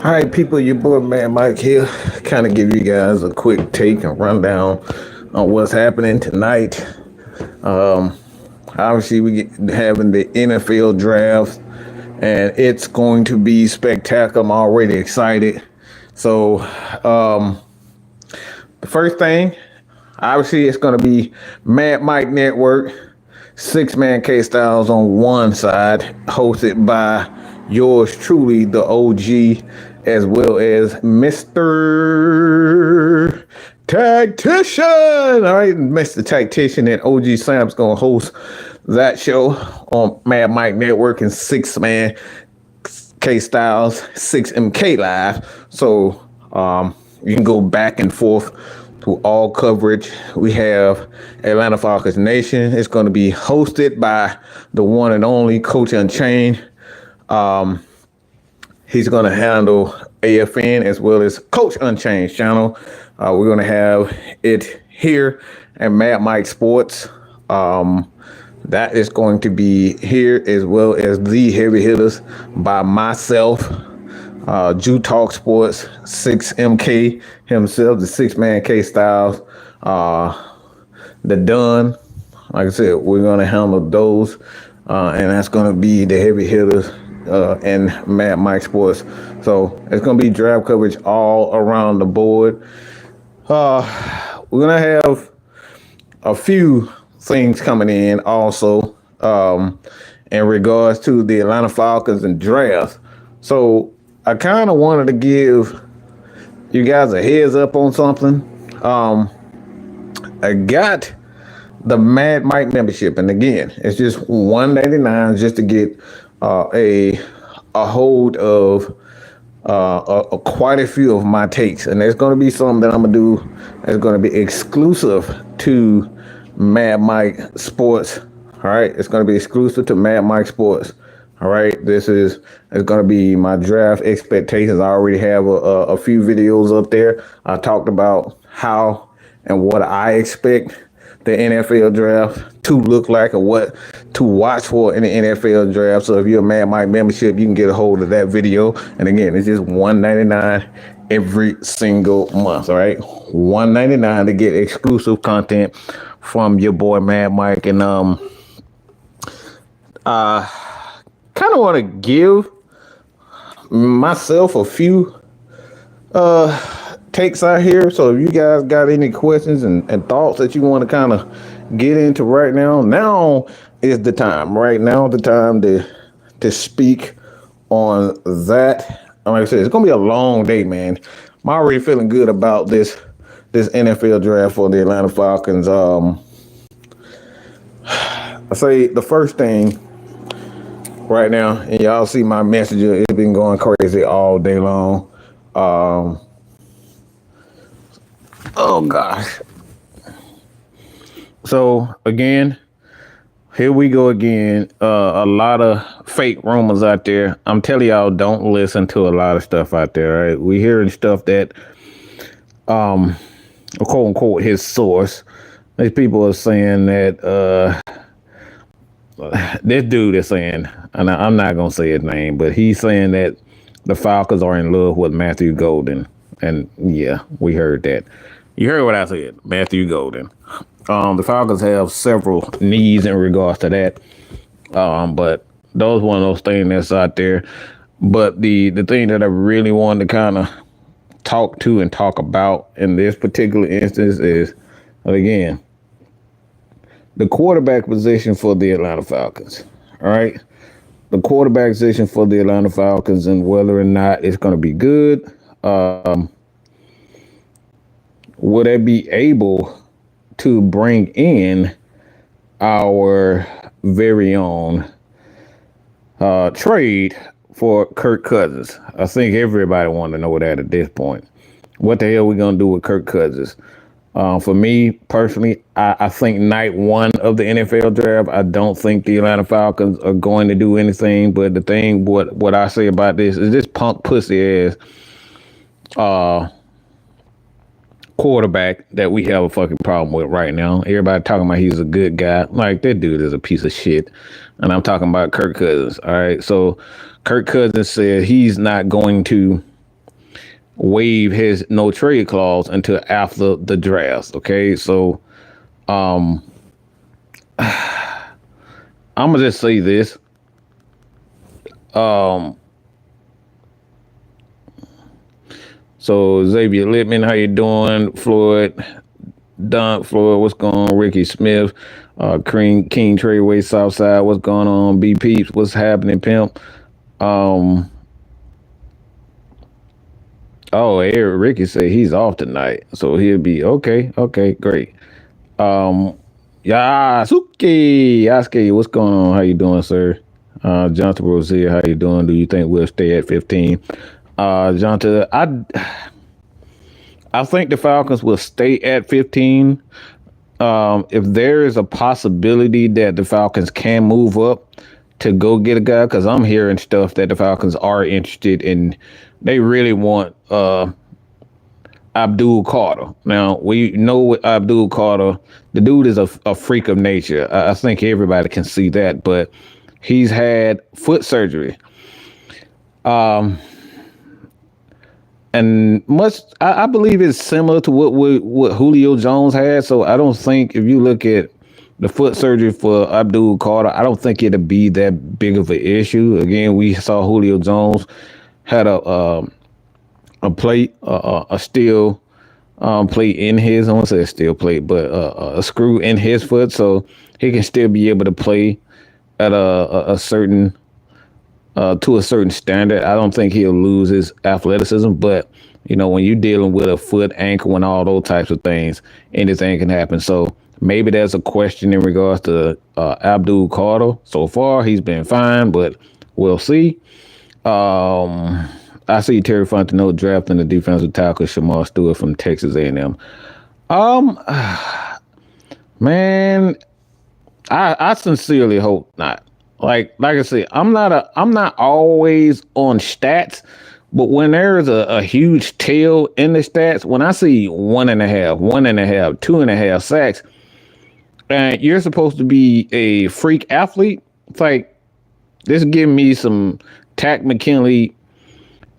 All right, people, your boy Man Mike here. Kind of give you guys a quick take and rundown on what's happening tonight. Um, Obviously, we get having the NFL draft, and it's going to be spectacular. I'm already excited. So, the first thing, obviously, it's going to be Mad Mike Network, Six Man K Styles on one side, hosted by yours truly, the OG, as well as Mr. Tactician. All right, Mr. Tactician and OG Sam's going to host that show on Mad Mike Network and Six Man K Styles, 6MK Live. So you can go back and forth to all coverage. We have Atlanta Falcons Nation. It's going to be hosted by the one and only Coach Unchained. He's going to handle AFN as well as Coach Unchained channel. We're going to have it here at Mad Mike Sports. That is going to be here as well as the heavy hitters by myself, Jew Talk Sports, 6MK himself, the Six Man K Styles, the Dunn. Like I said, we're going to handle those, and that's going to be the heavy hitters and Mad Mike Sports. So it's going to be draft coverage all around the board. We're going to have a few things coming in also in regards to the Atlanta Falcons and draft. So I kind of wanted to give you guys a heads up on something. I got the Mad Mike membership, and again, it's just $1.99 just to get a hold of quite a few of my takes, and there's going to be some that I'm gonna do that's going to be exclusive to Mad Mike Sports. All right, it's going to be exclusive to Mad Mike Sports. All right, it's going to be my draft expectations. I already have a few videos up there. I talked about how and what I expect the NFL draft to look like, or what to watch for in the NFL draft. So if you're a Mad Mike membership, you can get a hold of that video. And again, it's just $1.99 every single month. All right, $1.99 to get exclusive content from your boy Mad Mike. And kind of want to give myself a few takes out here. So if you guys got any questions and thoughts that you want to kind of get into right now is the time. Right now, the time to speak on that. Like I said, it's gonna be a long day, man. I'm already feeling good about this NFL draft for the Atlanta Falcons. I say the first thing right now, and y'all see my messenger, it's been going crazy all day long. Oh gosh. So again, here we go again. A lot of fake rumors out there. I'm telling y'all, don't listen to a lot of stuff out there, right? We hearing stuff that quote unquote his source. These people are saying that this dude is saying, and I'm not gonna say his name, but he's saying that the Falcons are in love with Matthew Golden. And yeah, we heard that. You heard what I said, Matthew Golden. The Falcons have several needs in regards to that. But those one of those things that's out there. But the thing that I really wanted to kind of talk to and talk about in this particular instance is, again, the quarterback position for the Atlanta Falcons. All right. The quarterback position for the Atlanta Falcons and whether or not it's going to be good. Will they be able to bring in our very own trade for Kirk Cousins? I think everybody wants to know that at this point. What the hell are we going to do with Kirk Cousins? For me personally, I think night one of the NFL draft, I don't think the Atlanta Falcons are going to do anything. But the thing, what I say about this is this punk pussy ass quarterback that we have a fucking problem with right now. Everybody talking about he's a good guy. Like, that dude is a piece of shit. And I'm talking about Kirk Cousins. All right. So Kirk Cousins said he's not going to waive his no trade clause until after the draft. Okay, so I'm gonna just say this. Um, so Xavier Littman, how you doing? Floyd, Don Floyd, what's going on? Ricky Smith, King Treyway Southside, what's going on? B Peeps, what's happening, pimp? Um, oh, Eric Ricky said he's off tonight, so he'll be okay. Okay, great. Um, Yasuke, what's going on? How you doing, sir? Jonathan Rose here, how you doing? Do you think we'll stay at 15? Jonathan, I think the Falcons will stay at 15. If there is a possibility that the Falcons can move up to go get a guy, because I'm hearing stuff that the Falcons are interested in, they really want Abdul Carter. Now, we know with Abdul Carter, the dude is a freak of nature. I think everybody can see that, but he's had foot surgery. And I believe it's similar to what Julio Jones had. So I don't think if you look at the foot surgery for Abdul Carter, I don't think it'll be that big of an issue. Again, we saw Julio Jones had a plate, a steel plate in his. I won't say a steel plate, but a screw in his foot, so he can still be able to play at a certain to a certain standard. I don't think he'll lose his athleticism, but when you're dealing with a foot, ankle, and all those types of things, anything can happen. So maybe there's a question in regards to Abdul Carter. So far, he's been fine, but we'll see. I see Terry Fontenot drafting the defensive tackle Shamar Stewart from Texas A&M. Man, I sincerely hope not. Like I said, I'm not always on stats, but when there's a huge tail in the stats, when I see 1.5, 1.5, 2.5 sacks, and you're supposed to be a freak athlete, it's like this give me some Tack McKinley,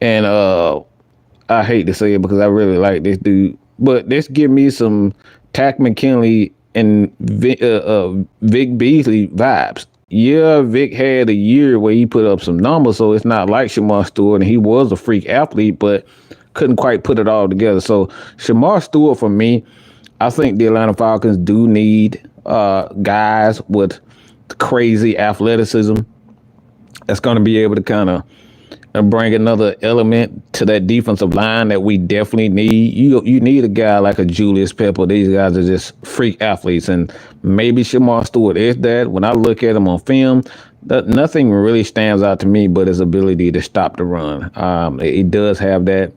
and I hate to say it because I really like this dude, but this give me some Tack McKinley and Vic Beasley vibes. Yeah, Vic had a year where he put up some numbers, so it's not like Shamar Stewart, and he was a freak athlete, but couldn't quite put it all together. So Shamar Stewart, for me, I think the Atlanta Falcons do need guys with crazy athleticism that's going to be able to kind of bring another element to that defensive line that we definitely need. You need a guy like a Julius Pepper. These guys are just freak athletes, and maybe Shamar Stewart is that. When I look at him on film, nothing really stands out to me but his ability to stop the run. He does have that.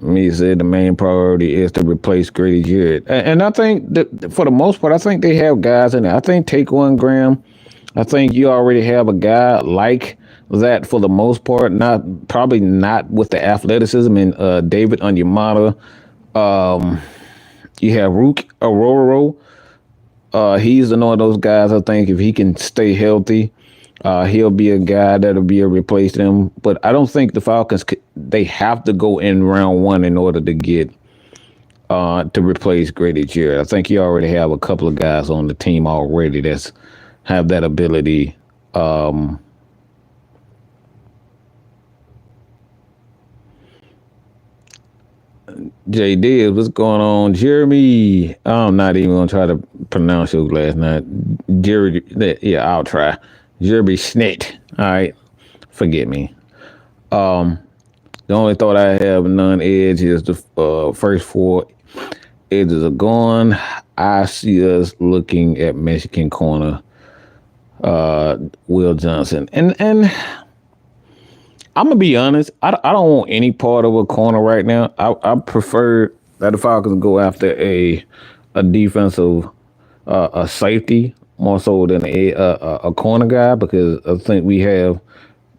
Me said the main priority is to replace Grady Jarrett, and I think that for the most part, I think they have guys in there. I think Taquan Graham. I think you already have a guy like that for the most part, probably not with the athleticism. And David Onyemata, you have Rook Aurora. He's one of those guys. I think if he can stay healthy, he'll be a guy that'll be able to replace them. But I don't think the Falcons they have to go in round one in order to get to replace Grady Jarrett. I think you already have a couple of guys on the team already that's have that ability. J Dibbs, what's going on? Jeremy, I'm not even gonna try to pronounce your last name. Jerry, yeah, I'll try. Jeremy Snit. All right, forget me. The only thought I have non-edge is the first four edges are gone. I see us looking at Mexican corner. Will Johnson, and I'm gonna be honest, I don't want any part of a corner right now. I prefer that the Falcons go after a defensive a safety more so than a corner guy, because I think we have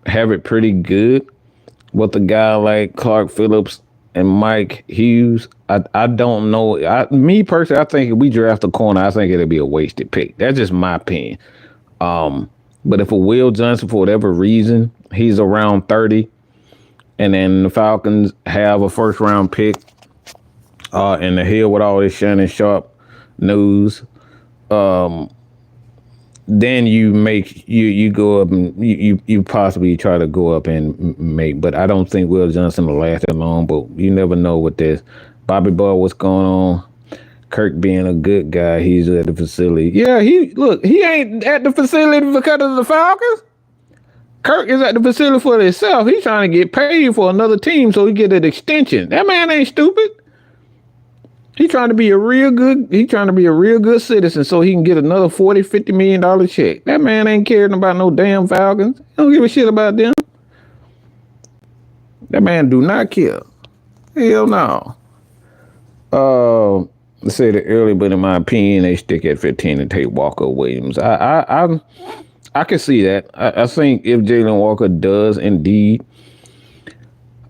it pretty good with a guy like Clark Phillips and Mike Hughes. I don't know. Me personally, I think if we draft a corner, I think it'll be a wasted pick. That's just my opinion. But if a Will Johnson, for whatever reason, he's around 30 and then the Falcons have a first round pick. And the hell with all this Shannon Sharp news. Then you go up and you possibly try to go up and make, but I don't think Will Johnson will last that long. But you never know with this. Bobby Ball, what's going on? Kirk being a good guy, he's at the facility. Yeah, he ain't at the facility because of the Falcons. Kirk is at the facility for himself. He's trying to get paid for another team so he get an extension. That man ain't stupid. He's trying to be a real good citizen so he can get another $40-50 million check. That man ain't caring about no damn Falcons. He don't give a shit about them. That man do not care. Hell no. I said it earlier, but in my opinion, they stick at 15 and take Walker Williams. I can see that. I think if Jalen Walker does indeed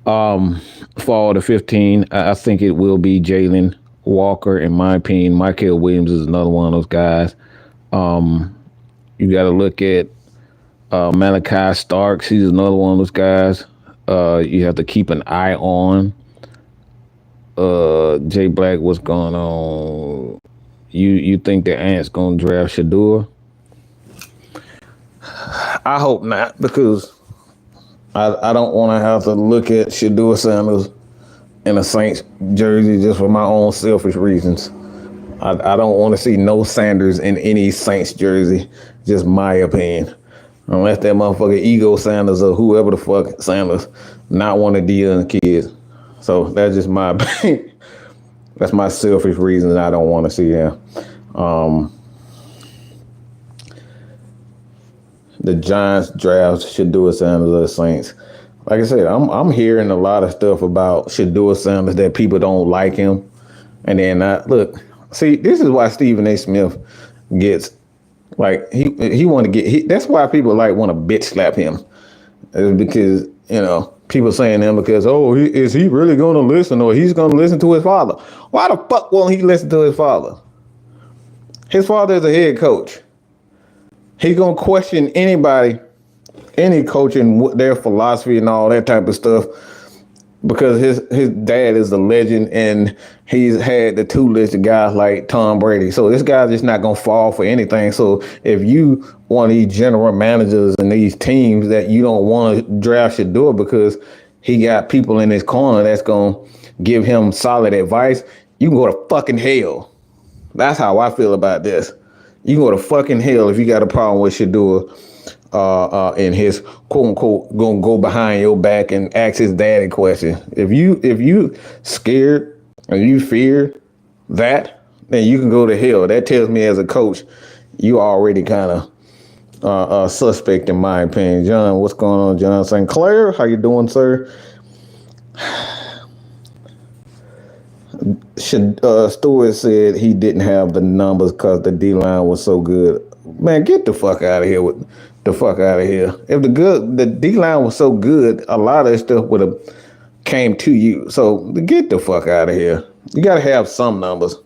fall to 15, I think it will be Jalen Walker, in my opinion. Michael Williams is another one of those guys. You got to look at Malachi Starks. He's another one of those guys you have to keep an eye on. Jay Black, what's going on? You think the Ants gonna draft Shador? I hope not, because I don't want to have to look at Shador Sanders in a Saints jersey just for my own selfish reasons. I don't want to see no Sanders in any Saints jersey, just my opinion. Unless that motherfucker Ego Sanders or whoever the fuck Sanders not one of the young kids. So that's just my opinion. That's my selfish reason I don't want to see him. The Giants draft Shador Sanders of the Saints. Like I said, I'm hearing a lot of stuff about Shador Sanders that people don't like him. And then see, this is why Stephen A. Smith gets like he want to get. That's why people want to bitch slap him, because people saying him because is he really going to listen, or he's going to listen to his father? Why the fuck won't he listen to his father? His father is a head coach. He's going to question anybody, any coach, and their philosophy and all that type of stuff, because his dad is a legend and he's had the two listed guys like Tom Brady. So this guy's just not going to fall for anything. So if you one of these general managers and these teams that you don't want to draft Shador because he got people in his corner that's going to give him solid advice, you can go to fucking hell. That's how I feel about this. You can go to fucking hell if you got a problem with Shador and his quote unquote gonna go behind your back and ask his daddy question. If you scared or you fear that, then you can go to hell. That tells me as a coach, you already kind of suspect in my opinion. John, what's going on, John St. Clair? How you doing, sir? Stewart said he didn't have the numbers because the D-line was so good. Man, get the fuck out of here with the fuck out of here. If the D-line was so good, a lot of this stuff would have came to you. So get the fuck out of here. You got to have some numbers. All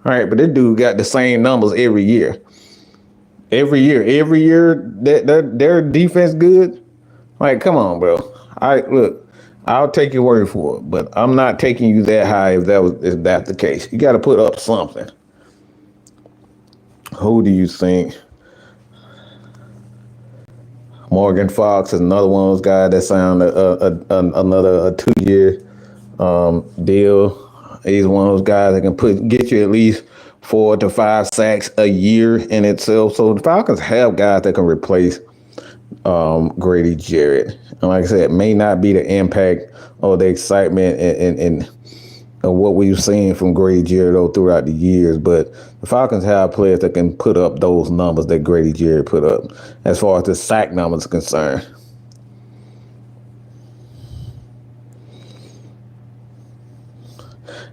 right, but this dude got the same numbers every year. Every year their defense good. Like, come on, bro. I'll take your word for it, but I'm not taking you that high if that's the case. You got to put up something. Who do you think? Morgan Fox is another one of those guys that signed another 2-year deal. He's one of those guys that can get you at least 4 to 5 sacks a year in itself. So the Falcons have guys that can replace Grady Jarrett. And like I said, it may not be the impact or the excitement and what we've seen from Grady Jarrett throughout the years, but the Falcons have players that can put up those numbers that Grady Jarrett put up as far as the sack numbers are concerned.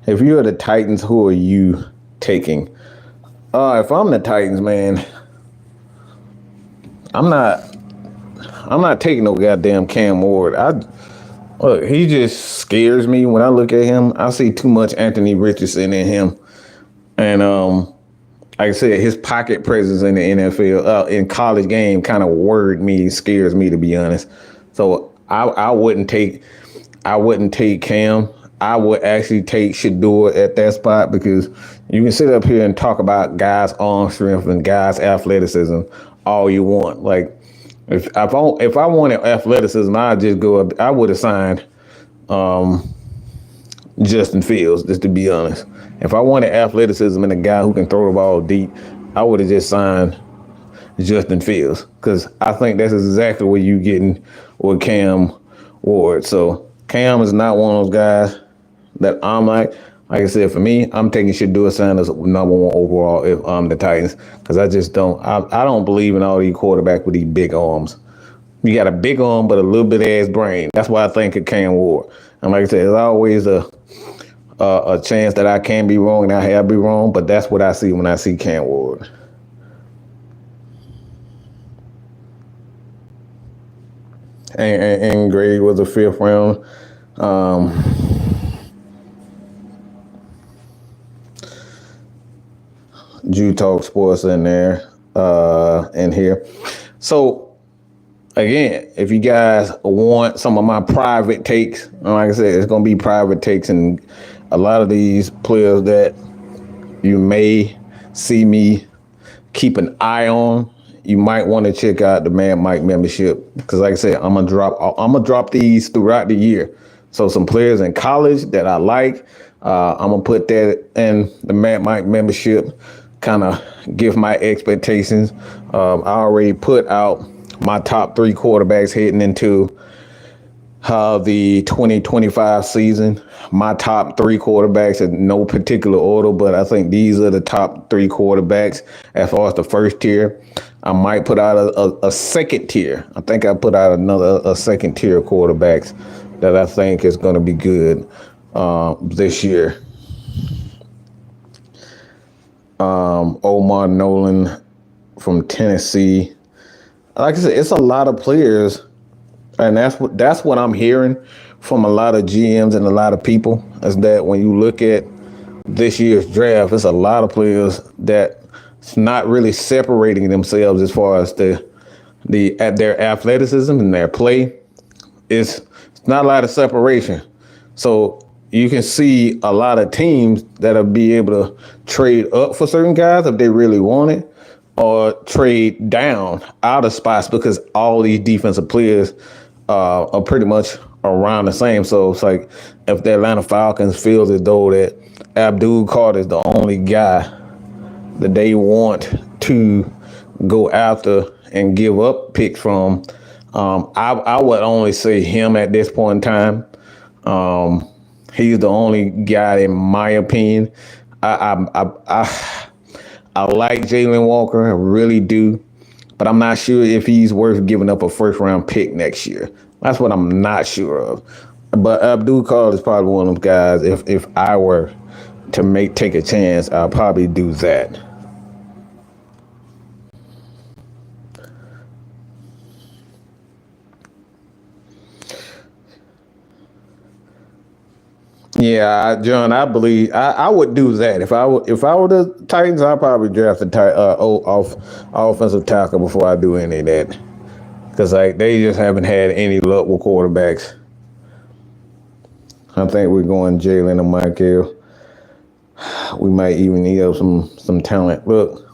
If you're the Titans, who are you taking? If I'm the Titans, man, I'm not taking no goddamn Cam Ward. Look, he just scares me when I look at him. I see too much Anthony Richardson in him. And like I said, his pocket presence in the NFL, in college game, kind of scares me, to be honest. So I wouldn't take I wouldn't take Cam. I would actually take Shador at that spot because you can sit up here and talk about guys' arm strength and guys' athleticism all you want. Like if I wanted athleticism, I'd just go up. I would have signed Justin Fields, just to be honest. If I wanted athleticism and a guy who can throw the ball deep, I would have just signed Justin Fields because I think that's exactly what you getting with Cam Ward. So Cam is not one of those guys that I'm like I said, for me, I'm taking Shador Sanders number one overall if I'm the Titans because I just don't. I don't believe in all these quarterbacks with these big arms. You got a big arm but a little bit ass brain. That's why I think of Cam Ward. And like I said, there's always a chance that I can be wrong and I have been wrong, but that's what I see when I see Cam Ward. And Greg was a fifth round. Jew Talk Sports in there, in here. So again, if you guys want some of my private takes, like I said, it's gonna be private takes, and a lot of these players that you may see me keep an eye on, you might want to check out the Mad Mike membership because, like I said, I'm gonna drop these throughout the year. So some players in college that I like, I'm gonna put that in the Mad Mike membership. Kind of give my expectations. I already put out my top 3 quarterbacks heading into the 2025 season. My top 3 quarterbacks in no particular order, but I think these are the top 3 quarterbacks as far as the first tier. I might put out a second tier. I think I put out a second tier of quarterbacks that I think is going to be good this year. Omar Nolan from Tennessee. Like I said, it's a lot of players, and that's what I'm hearing from a lot of GMs and a lot of people is that when you look at this year's draft, it's a lot of players that's not really separating themselves as far as their athleticism and their play. It's not a lot of separation. So you can see a lot of teams that'll be able to trade up for certain guys if they really want it, or trade down out of spots because all these defensive players are pretty much around the same. So it's like if the Atlanta Falcons feels as though that Abdul Carter is the only guy that they want to go after and give up picks from, I would only say him at this point in time. He's the only guy, in my opinion. I like Jalen Walker, I really do, but I'm not sure if he's worth giving up a first round pick next year. That's what I'm not sure of. But Abdul Carter is probably one of those guys. If I were to take a chance, I'll probably do that. Yeah, John, I believe I would do that if I were the Titans. I'd probably draft offensive tackle before I do any of that because they just haven't had any luck with quarterbacks. I think we're going Jalen and Michael. We might even need up some talent. Look,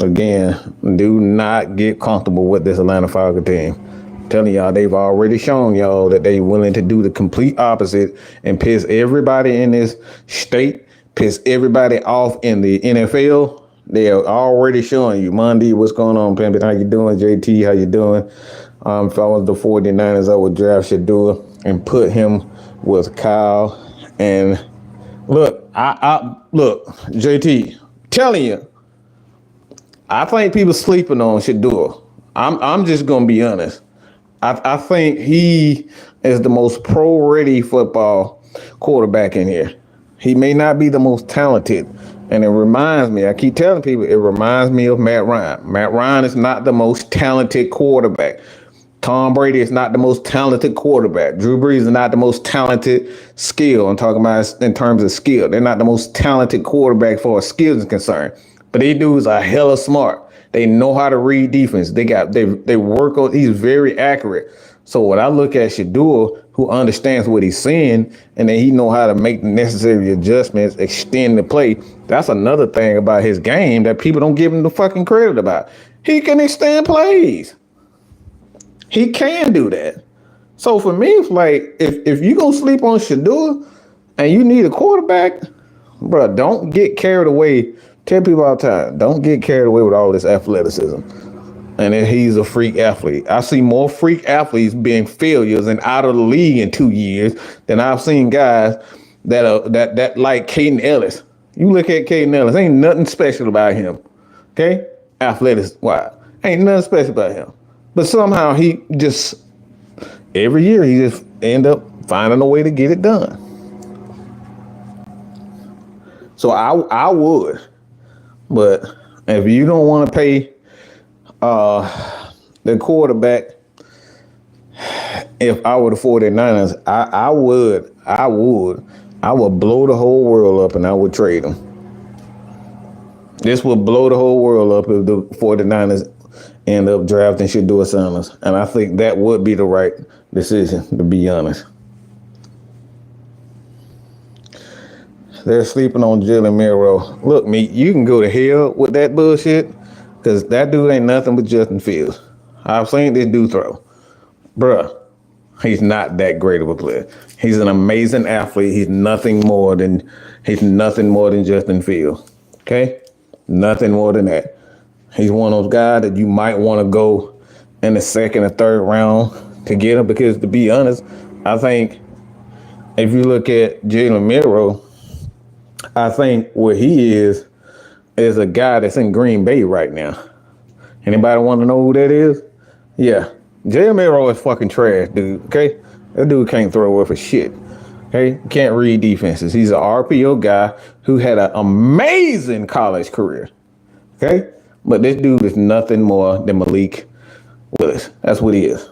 again, do not get comfortable with this Atlanta Falcons team. Telling y'all, they've already shown y'all that they willing to do the complete opposite and piss everybody in this state, piss everybody off in the NFL. They are already showing you. Monday, what's going on, Pimpin? How you doing? JT, how you doing? If I was the 49ers, I would draft Shador and put him with Kyle. And look, look, JT, telling you, I think people sleeping on Shador. I'm just gonna be honest. I think he is the most pro-ready football quarterback in here. He may not be the most talented, and it reminds me, I keep telling people, it reminds me of Matt Ryan. Matt Ryan is not the most talented quarterback. Tom Brady is not the most talented quarterback. Drew Brees is not the most talented skill. I'm talking about in terms of skill. They're not the most talented quarterback for skills is concerned. But these dudes are hella smart. They know how to read defense. They work on. He's very accurate. So when I look at Shador, who understands what he's saying, and then he know how to make the necessary adjustments, extend the play. That's another thing about his game that people don't give him the fucking credit about. He can extend plays. He can do that. So for me, it's like if you gonna sleep on Shador and you need a quarterback, bro, don't get carried away. Tell people all the time, don't get carried away with all this athleticism. And then he's a freak athlete. I see more freak athletes being failures and out of the league in 2 years than I've seen guys that like Caden Ellis. You look at Caden Ellis, ain't nothing special about him. Okay? Athletics, why? Ain't nothing special about him. But somehow he just, every year he just end up finding a way to get it done. So I would. But if you don't want to pay the quarterback, if I were the 49ers, I would blow the whole world up and I would trade him. This would blow the whole world up if the 49ers end up drafting Shador Sanders. And I think that would be the right decision, to be honest. They're sleeping on Jalen Milroe. Look, me, you can go to hell with that bullshit, because that dude ain't nothing but Justin Fields. I've seen this dude throw. Bruh, he's not that great of a player. He's an amazing athlete. He's nothing more than Justin Fields. Okay? Nothing more than that. He's one of those guys that you might want to go in the second or third round to get him, because to be honest, I think if you look at Jalen Milroe, I think what he is a guy that's in Green Bay right now. Anybody want to know who that is? Yeah. Jalen Milroe is fucking trash, dude. Okay? That dude can't throw worth a shit. Okay? Can't read defenses. He's an RPO guy who had an amazing college career. Okay? But this dude is nothing more than Malik Willis. That's what he is.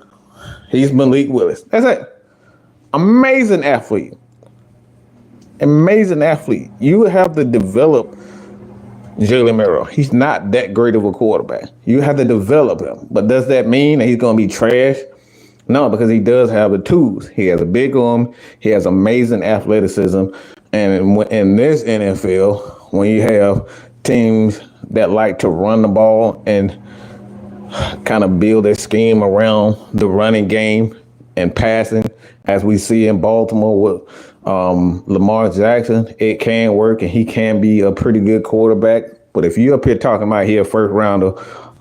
He's Malik Willis. That's it. Amazing athlete. Amazing athlete. You have to develop Jalen Milroe. He's not that great of a quarterback. You have to develop him. But does that mean that he's going to be trash? No, because he does have the tools. He has a big arm. He has amazing athleticism. And in this NFL, when you have teams that like to run the ball and kind of build their scheme around the running game and passing, as we see in Baltimore with Lamar Jackson, it can work and he can be a pretty good quarterback. But if you're up here talking about here first rounder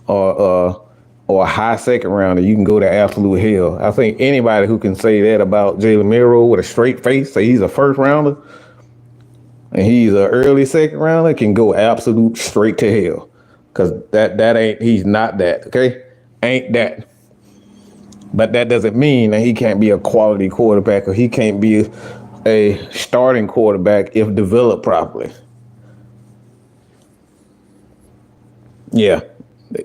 or a high second rounder, you can go to absolute hell. I think anybody who can say that about Jalen Milroe with a straight face, say he's a first rounder and he's an early second rounder, can go absolute straight to hell. Because he's not that, okay? Ain't that. But that doesn't mean that he can't be a quality quarterback or he can't be a starting quarterback if developed properly. Yeah.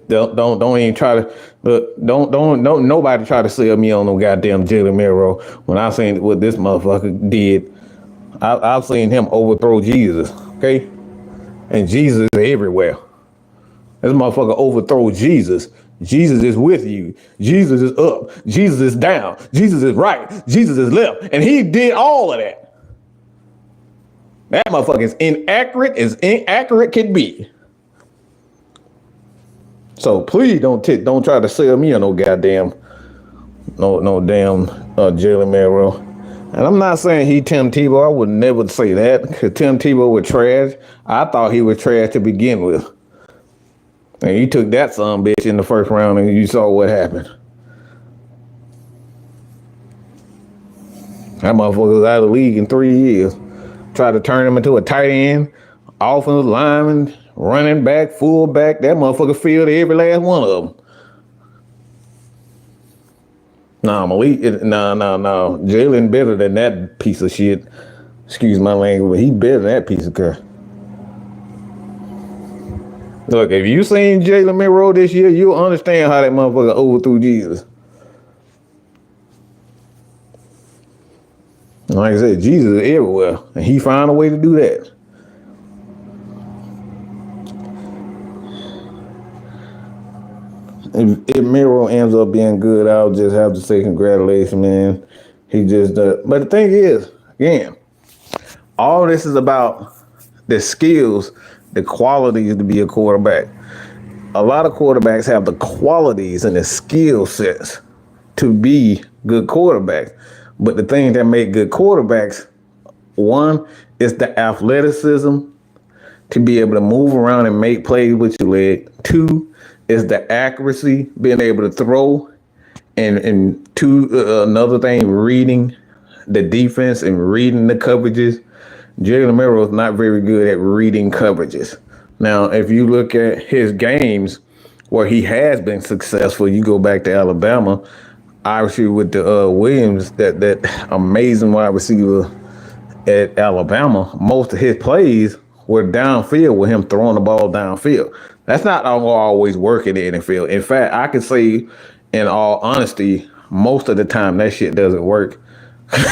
Don't even try to look. Don't nobody try to sell me on no goddamn Jalen Milroe when I seen what this motherfucker did. I've seen him overthrow Jesus, okay? And Jesus is everywhere. This motherfucker overthrow Jesus. Jesus is with you. Jesus is up. Jesus is down. Jesus is right. Jesus is left. And he did all of that. That motherfucker is inaccurate as inaccurate can be. So please don't try to sell me on no damn Jalen Milroe. And I'm not saying he Tim Tebow. I would never say that, because Tim Tebow was trash. I thought he was trash to begin with. And you took that son bitch in the first round and you saw what happened. That motherfucker was out of the league in 3 years. Tried to turn him into a tight end, offensive lineman, running back, fullback. That motherfucker filled every last one of them. Malik, no. Jalen better than that piece of shit. Excuse my language, but he better than that piece of crap. Look, if you seen Jalen Milroe this year, you'll understand how that motherfucker overthrew Jesus. Like I said, Jesus is everywhere, and he found a way to do that. If Miro ends up being good, I'll just have to say congratulations, man. He just but the thing is, again, all this is about the skills, the qualities to be a quarterback. A lot of quarterbacks have the qualities and the skill sets to be good quarterbacks. But the thing that make good quarterbacks, one, is the athleticism to be able to move around and make plays with your leg. Two is the accuracy, being able to throw. And two, another thing, reading the defense and reading the coverages. Jalen Miro is not very good at reading coverages. Now, if you look at his games where he has been successful, you go back to Alabama, obviously with the Williams, that amazing wide receiver at Alabama, most of his plays were downfield with him throwing the ball downfield. That's not always work in the NFL. In fact, I can say, in all honesty, most of the time that shit doesn't work.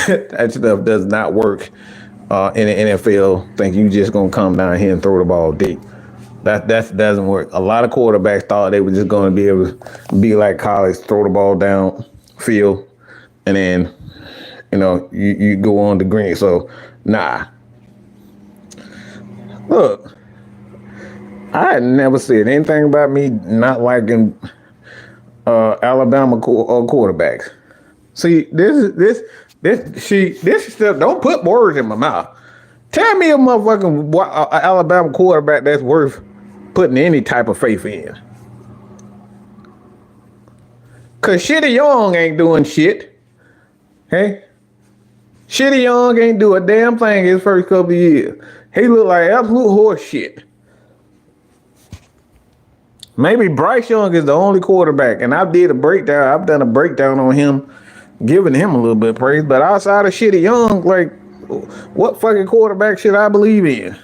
That stuff does not work in the NFL. Think you just gonna come down here and throw the ball deep. That doesn't work. A lot of quarterbacks thought they were just gonna be able to be like college, throw the ball down field, and then you go on the green. So nah. Look, I had never said anything about me not liking Alabama quarterbacks. See, this stuff. Don't put words in my mouth. Tell me a motherfucking Alabama quarterback that's worth putting any type of faith in. Cause Shitty Young ain't doing shit. Hey, Shitty Young ain't do a damn thing his first couple of years. He looked like absolute horse shit. Maybe Bryce Young is the only quarterback, and I've done a breakdown on him, giving him a little bit of praise. But outside of Shitty Young, like, what fucking quarterback should I believe in?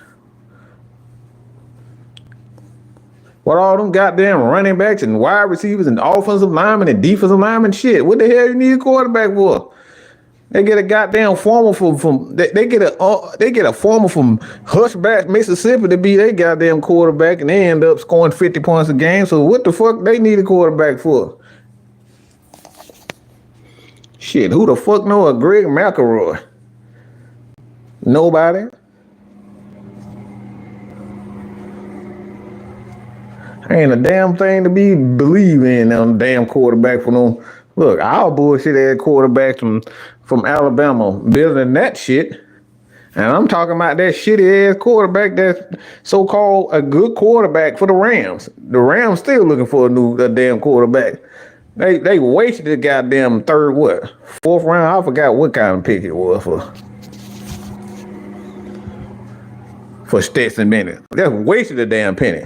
What all them goddamn running backs and wide receivers and offensive linemen and defensive linemen shit? What the hell you need a quarterback for? They get a goddamn former from they get a former from Hushback, Mississippi to be their goddamn quarterback, and they end up scoring 50 points a game. So what the fuck they need a quarterback for? Shit, who the fuck know a Greg McElroy? Nobody. Ain't a damn thing to be believe in on the damn quarterback for them. Look, our bullshit ass quarterbacks from Alabama building that shit. And I'm talking about that shitty ass quarterback that's so-called a good quarterback for the Rams. The Rams still looking for a damn quarterback. They wasted the goddamn fourth round. I forgot what kind of pick it was for Stetson Bennett. Just wasted a damn penny.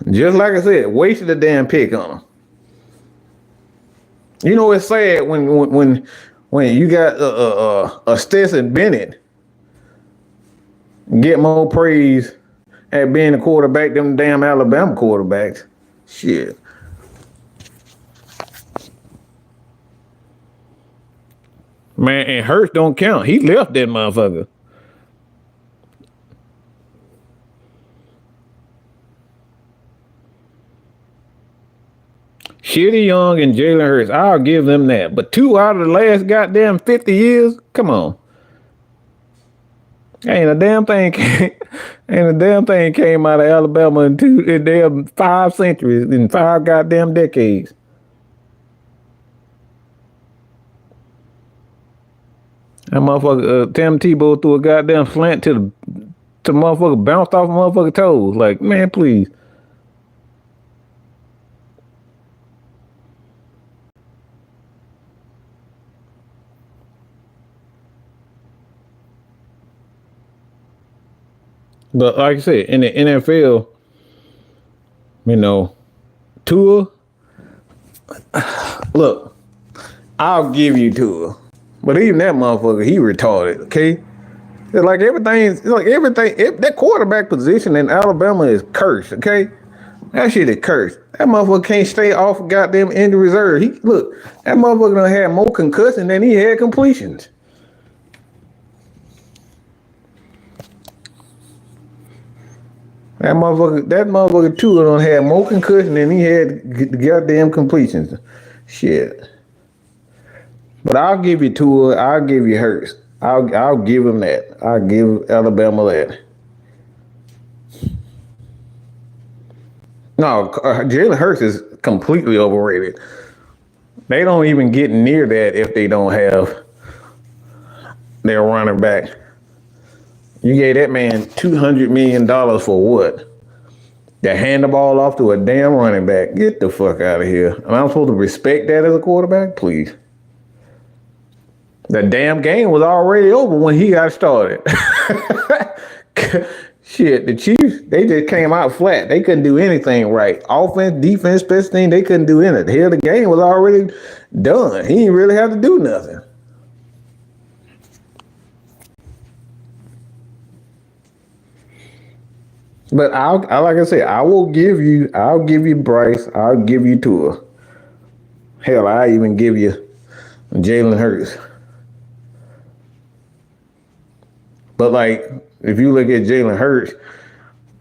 Just like I said, wasted a damn pick on him. You know, it's sad when you got a Stetson Bennett get more praise at being a quarterback than damn Alabama quarterbacks. Shit. Man, and Hurts don't count. He left that motherfucker. Shitty Young and Jalen Hurts, I'll give them that. But 2 out of the last goddamn 50 years, come on. Ain't a damn thing came out of Alabama in damn 5 centuries, in 5 goddamn decades. That motherfucker, Tim Tebow threw a goddamn slant to motherfucker bounced off motherfucker toes. Like, man, please. But like I said, in the NFL, Tua, look, I'll give you Tua. But even that motherfucker, he retarded, okay? It's like everything, that quarterback position in Alabama is cursed, okay? That shit is cursed. That motherfucker can't stay off of goddamn injury reserve. That motherfucker done had more concussion than he had completions. That motherfucker Tua don't have more concussion than he had goddamn completions. Shit. But I'll give you Tua. I'll give you Hurts. I'll give him that. I'll give Alabama that. No, Jalen Hurts is completely overrated. They don't even get near that if they don't have their running back. You gave that man $200 million for what? To hand the ball off to a damn running back. Get the fuck out of here. And I'm supposed to respect that as a quarterback? Please. The damn game was already over when he got started. Shit, the Chiefs, they just came out flat. They couldn't do anything right. Offense, defense, special team, they couldn't do anything. Hell, the game was already done. He didn't really have to do nothing. But like I said, I'll give you Bryce. I'll give you Tua. Hell, I even give you Jalen Hurts. But like, if you look at Jalen Hurts,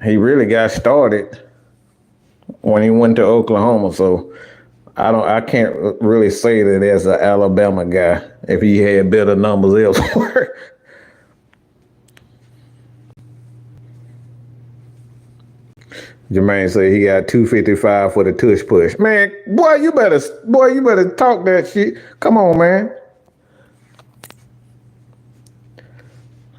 he really got started when he went to Oklahoma. So I can't really say that as an Alabama guy if he had better numbers elsewhere. Jermaine said he got 255 for the tush push. Man, boy, you better talk that shit. Come on, man.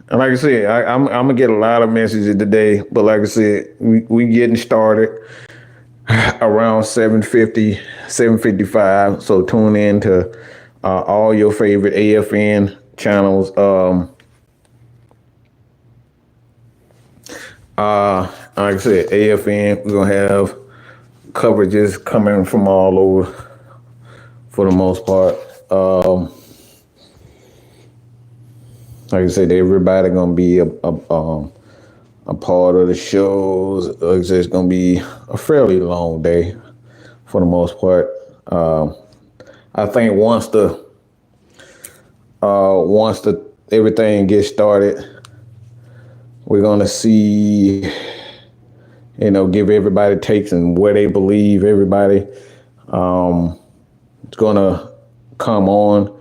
And like I said, I'm gonna get a lot of messages today, but like I said, we getting started around 7:50, 7:55. So tune in to all your favorite AFN channels. Like I said, AFN, we're gonna have coverages coming from all over for the most part. Like I said, everybody gonna be a part of the shows. It's gonna be a fairly long day for the most part. I think once the everything gets started, we're gonna see, give everybody takes and where they believe everybody. It's gonna come on.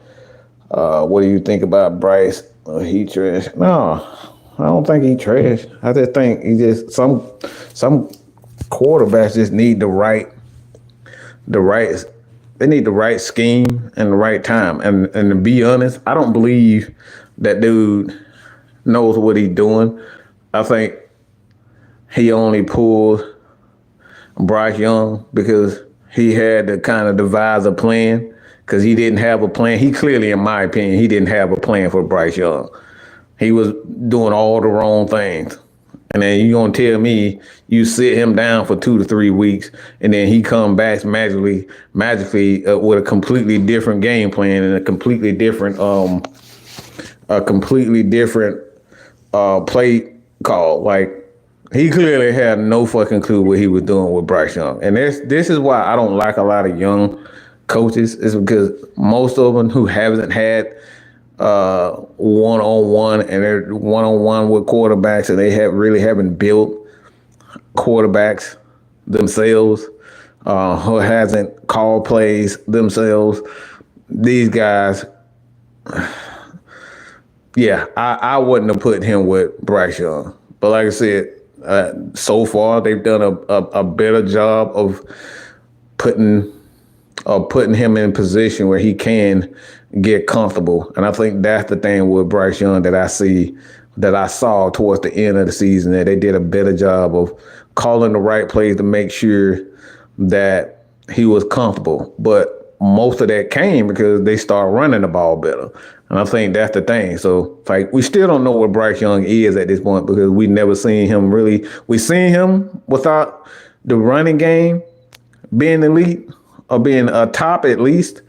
What do you think about Bryce? He trash? No, I don't think he trash. I just think he just some quarterbacks just need the right they need the right scheme and the right time. And to be honest, I don't believe that dude knows what he's doing. I think he only pulled Bryce Young because he had to kind of devise a plan, because he didn't have a plan. He clearly, in my opinion, he didn't have a plan for Bryce Young. He was doing all the wrong things. And then you gonna tell me you sit him down for 2 to 3 weeks, and then he come back magically with a completely different game plan and a completely different play call. Like, he clearly had no fucking clue what he was doing with Bryce Young. And this is why I don't like a lot of young coaches, is because most of them who haven't had one-on-one, and they're one-on-one with quarterbacks, and they haven't built quarterbacks themselves, who hasn't called plays themselves. These guys, yeah, I wouldn't have put him with Bryce Young. But like I said, so far they've done a better job of putting him in a position where he can get comfortable. And I think that's the thing with Bryce Young that I saw towards the end of the season, that they did a better job of calling the right plays to make sure that he was comfortable. But most of that came because they started running the ball better. And I think that's the thing. So, like, we still don't know what Bryce Young is at this point, because we never seen him really. We seen him without the running game being elite, or being a top at least.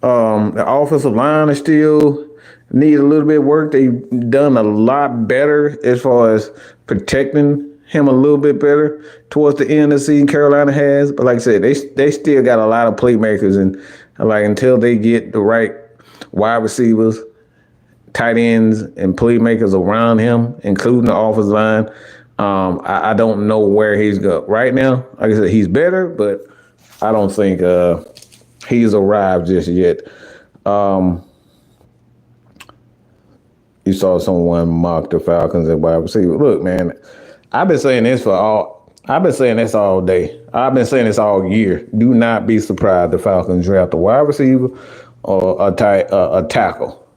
The offensive line is still need a little bit of work. They've done a lot better as far as protecting him a little bit better towards the end of the season. Carolina has, but like I said, they still got a lot of playmakers, and like, until they get the right wide receivers, tight ends, and playmakers around him, including the offensive line, I don't know where he's going right now. Like I said, he's better, but I don't think he's arrived just yet. You saw someone mock the Falcons at wide receiver. Look, man, I've been saying this all day. I've been saying this all year. Do not be surprised the Falcons draft a wide receiver or a tackle.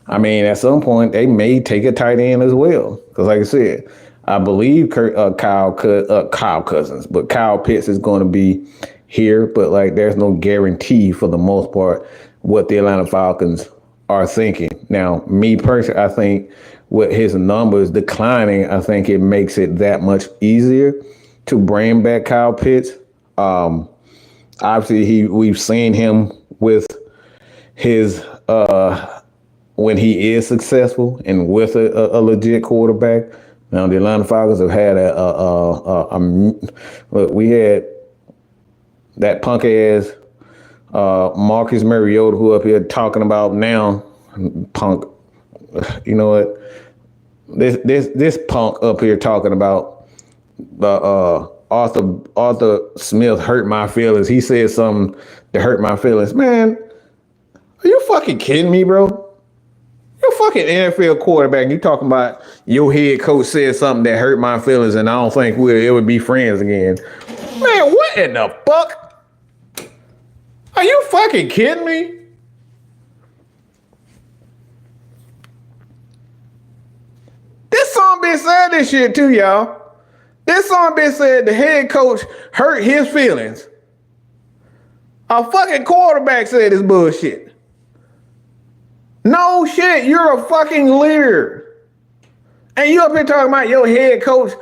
I mean, at some point they may take a tight end as well. Because, like I said, I believe Kyle Cousins, but Kyle Pitts is going to be here. But like, there's no guarantee for the most part what the Atlanta Falcons are thinking. Now, me personally, I think with his numbers declining, I think it makes it that much easier to bring back Kyle Pitts. Obviously, we've seen him with his when he is successful and with a legit quarterback. Now, the Atlanta Falcons have had look, we had that punk ass Marcus Mariota, who up here talking about now, punk. You know what? This punk up here talking about Arthur Smith hurt my feelings. He said something that hurt my feelings. Man, are you fucking kidding me, bro? You're a fucking NFL quarterback. And you talking about your head coach said something that hurt my feelings, and I don't think we'll ever be friends again. Man, what in the fuck? Are you fucking kidding me? This song bitch said this shit too, y'all. This song bitch said the head coach hurt his feelings. A fucking quarterback said this bullshit. No shit, you're a fucking leader. And you up here talking about your head coach,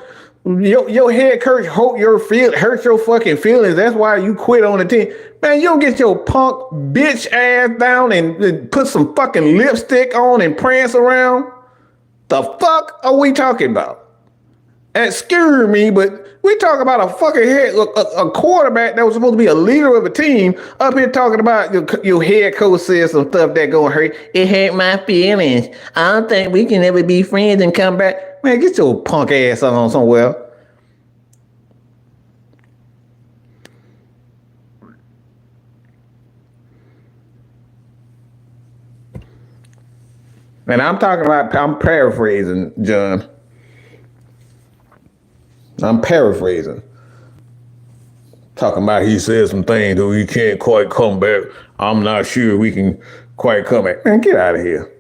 your head coach hurt your fucking feelings. That's why you quit on the team. Man, you don't get your punk bitch ass down and put some fucking lipstick on and prance around. The fuck are we talking about? Excuse me, but we talk about a fucking a quarterback that was supposed to be a leader of a team up here talking about your head coach said some stuff that gonna hurt. It hurt my feelings. I don't think we can ever be friends and come back. Man, get your punk ass on somewhere. And I'm paraphrasing, John. I'm paraphrasing. Talking about he said some things that we can't quite come back. I'm not sure we can quite come back. Man, get out of here.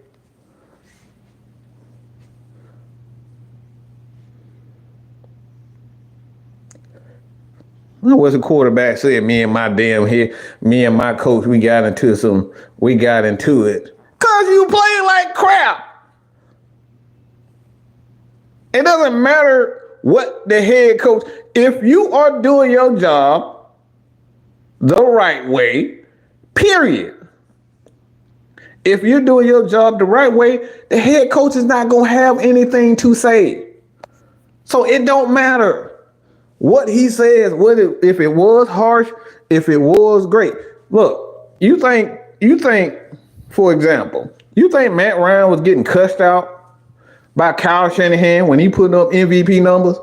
What's the quarterback said? Me and my coach, we got into it. Cause you play like crap. It doesn't matter what the head coach, if you are doing your job the right way, period. If you're doing your job the right way, the head coach is not going to have anything to say. So it don't matter what he says, if it was harsh, if it was great. Look, you think, for example, you think Matt Ryan was getting cussed out by Kyle Shanahan when he putting up MVP numbers?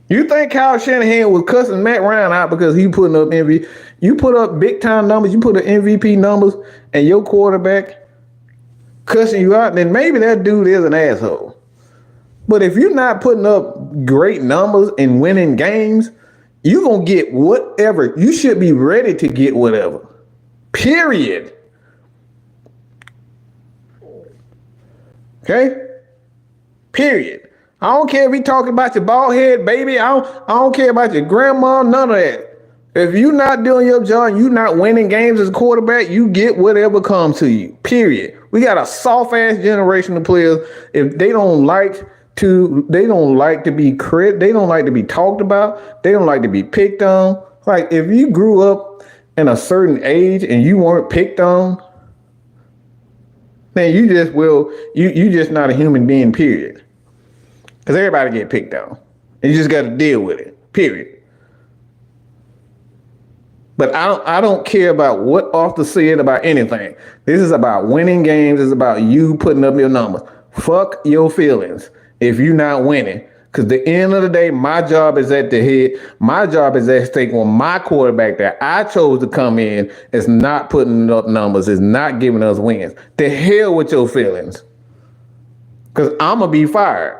You think Kyle Shanahan was cussing Matt Ryan out because he putting up MVP? You put up big time numbers, you put up MVP numbers, and your quarterback cussing you out, then maybe that dude is an asshole. But if you're not putting up great numbers and winning games, you're going to get whatever. You should be ready to get whatever. Period. Okay? Period. I don't care if he talking about your bald head, baby. I don't care about your grandma, none of that. If you're not doing your job, you're not winning games as a quarterback, you get whatever comes to you. Period. We got a soft ass generation of players. If they don't like to be they don't like to be talked about, they don't like to be picked on. Like, if you grew up in a certain age and you weren't picked on, then you just not a human being, period. Because everybody get picked on. And you just got to deal with it, period. But I don't care about what Arthur said about anything. This is about winning games. It's about you putting up your numbers. Fuck your feelings if you're not winning. Because the end of the day, my job is at the head. My job is at stake on my quarterback that I chose to come in is not putting up numbers, is not giving us wins. The hell with your feelings. Because I'm going to be fired.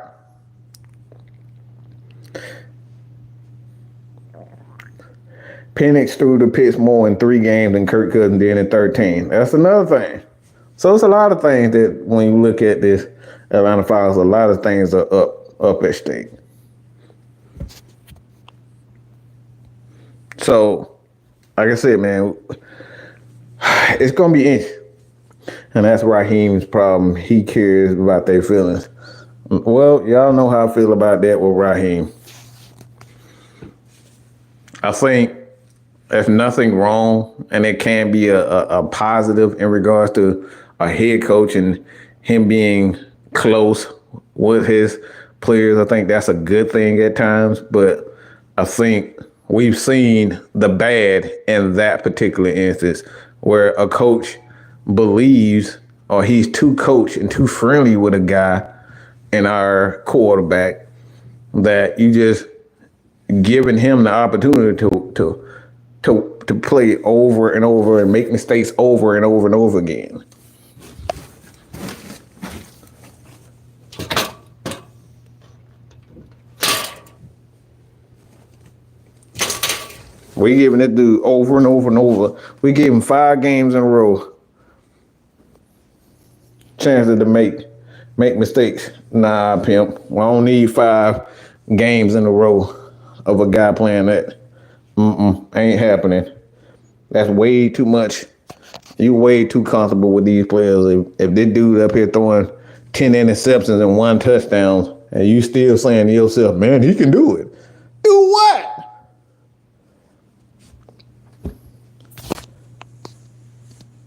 Penix threw the pitch more in 3 games than Kirk Cousins did in 13. That's another thing. So it's a lot of things that when you look at this Atlanta Falcons, a lot of things are up at stake. So, like I said, man, it's gonna be interesting. And that's Raheem's problem. He cares about their feelings. Well, y'all know how I feel about that with Raheem. I think there's nothing wrong, and it can be a positive in regards to a head coach and him being close with his players. I think that's a good thing at times, but I think we've seen the bad in that particular instance where a coach believes or he's too coach and too friendly with a guy in our quarterback that you just giving him the opportunity to play over and over and make mistakes over and over and over again. We giving that dude over and over and over. We gave him 5 games in a row. Chances to make mistakes. Nah, pimp. I don't need 5 games in a row of a guy playing that. Ain't happening. That's way too much. You way too comfortable with these players. If this dude up here throwing 10 interceptions and 1 touchdown, and you still saying to yourself, man, he can do it. Do what?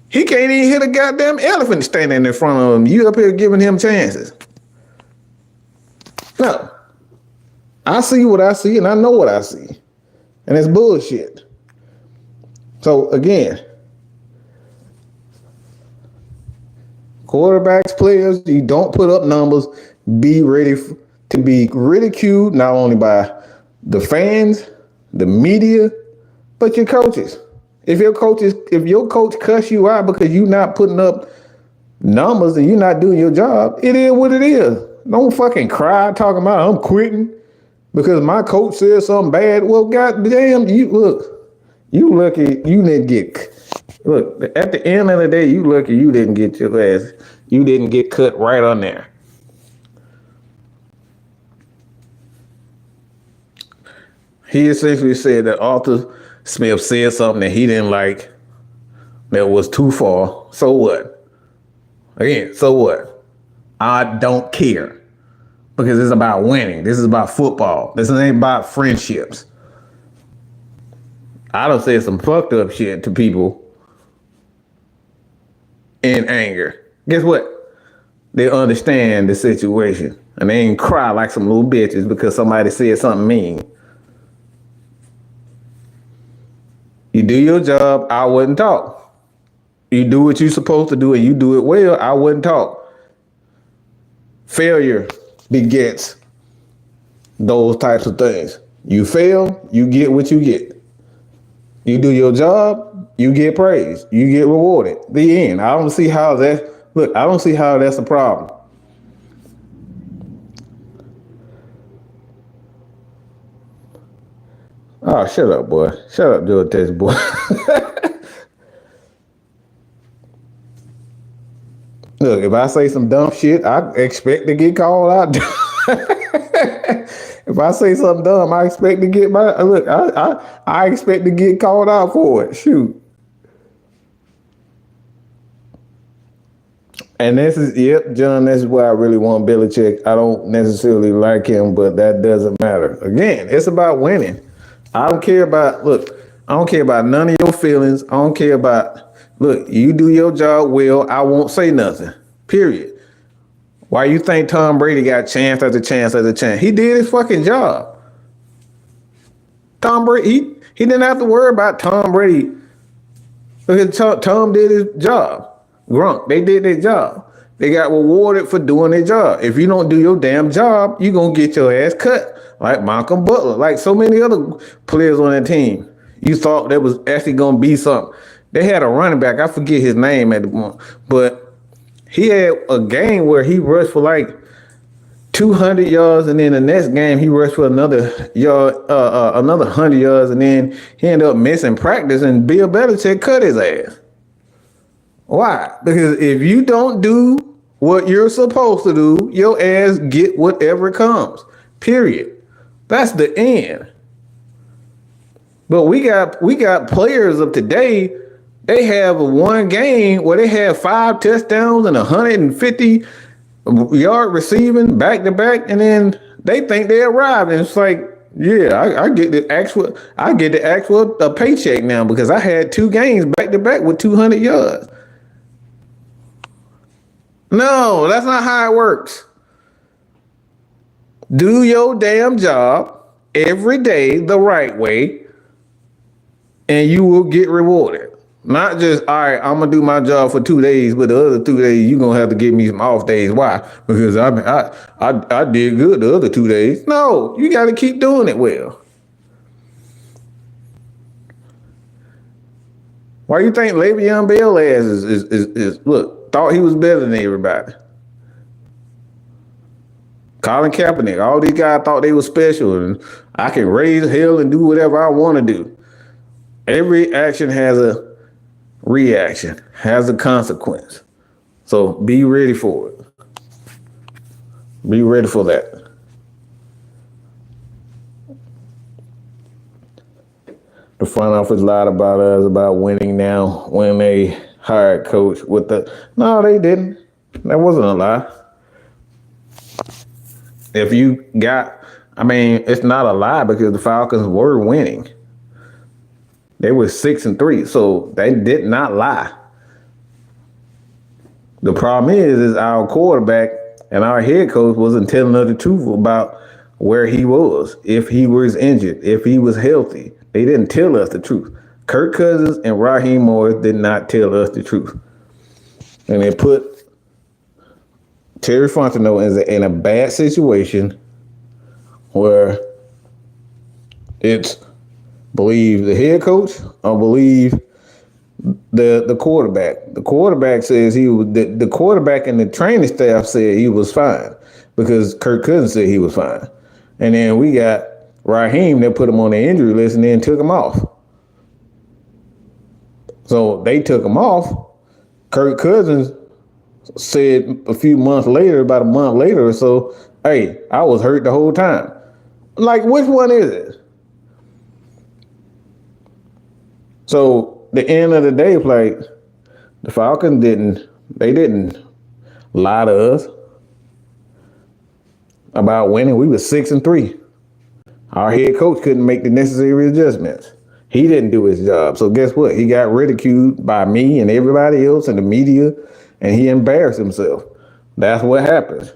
He can't even hit a goddamn elephant standing in front of him. You up here giving him chances. No. I see what I see, and I know what I see. And it's bullshit. So, again, quarterbacks, players, you don't put up numbers. Be ready to be ridiculed, not only by the fans, the media, but your coaches. If your coach cuss you out because you're not putting up numbers and you're not doing your job, it is what it is. Don't fucking cry talking about I'm quitting because my coach said something bad. Well, goddamn, you lucky you didn't get. Look, at the end of the day, you lucky you didn't get your ass. You didn't get cut right on there. He essentially said that Arthur Smith said something that he didn't like that was too far. So what? Again, so what? I don't care because it's about winning. This is about football. This ain't about friendships. I done said some fucked up shit to people in anger. Guess what? They understand the situation and they ain't cry like some little bitches because somebody said something mean. You do your job, I wouldn't talk. You do what you're supposed to do and you do it well, I wouldn't talk. Failure begets those types of things. You fail, you get what you get. You do your job, you get praised, you get rewarded. The end. I don't see how that's a problem. Oh, shut up, boy. Shut up, Joe Test, boy. Look, if I say some dumb shit, I expect to get called out. If I say something dumb, I expect to get I expect to get called out for it. Shoot. And John, this is why I really want Belichick. I don't necessarily like him, but that doesn't matter. Again, it's about winning. I don't care about none of your feelings. I don't care about, you do your job well, I won't say nothing. Period. Why you think Tom Brady got chance after chance after chance? He did his fucking job. Tom Brady, He didn't have to worry about Tom Brady because Tom did his job. Gronk, they did their job. They got rewarded for doing their job. If you don't do your damn job, you're going to get your ass cut. Like Malcolm Butler, like so many other players on that team. You thought that was actually going to be something. They had a running back. I forget his name at the moment. But he had a game where he rushed for like 200 yards, and then the next game he rushed for another 100 yards, and then he ended up missing practice, and Bill Belichick cut his ass. Why? Because if you don't do what you're supposed to do, your ass get whatever comes. Period. That's the end. But we got players of today. They have one game where they have 5 touchdowns and 150 yard receiving back to back, and then they think they arrived, and it's like, yeah, I get the actual paycheck now because I had 2 games back to back with 200 yards. No, that's not how it works. Do your damn job every day the right way, and you will get rewarded. Not just, all right, I'm going to do my job for 2 days, but the other 2 days, you're going to have to give me some off days. Why? Because I did good the other 2 days. No, you got to keep doing it well. Why you think Le'Veon Bell ass is look, thought he was better than everybody? Colin Kaepernick, all these guys thought they were special, and I can raise hell and do whatever I want to do. Every action has a reaction, has a consequence. So be ready for it. Be ready for that. The front office lied about us about winning now when they hired coach with the... No, they didn't. That wasn't a lie. If you got... I mean, it's not a lie because the Falcons were winning. They were 6-3, so they did not lie. The problem is our quarterback and our head coach wasn't telling us the truth about where he was, if he was injured, if he was healthy. They didn't tell us the truth. Kirk Cousins and Raheem Morris did not tell us the truth. And they put Terry Fontenot in a bad situation where it's believe the head coach or believe the quarterback. The quarterback says the quarterback and the training staff said he was fine because Kirk Cousins said he was fine. And then we got Raheem that put him on the injury list and then took him off. So they took him off. Kirk Cousins said about a month later or so, hey, I was hurt the whole time. Like, which one is it? So the end of the day, like, the Falcons didn't lie to us about winning. We were 6-3. Our head coach couldn't make the necessary adjustments. He didn't do his job. So guess what? He got ridiculed by me and everybody else in the media, and he embarrassed himself. That's what happens.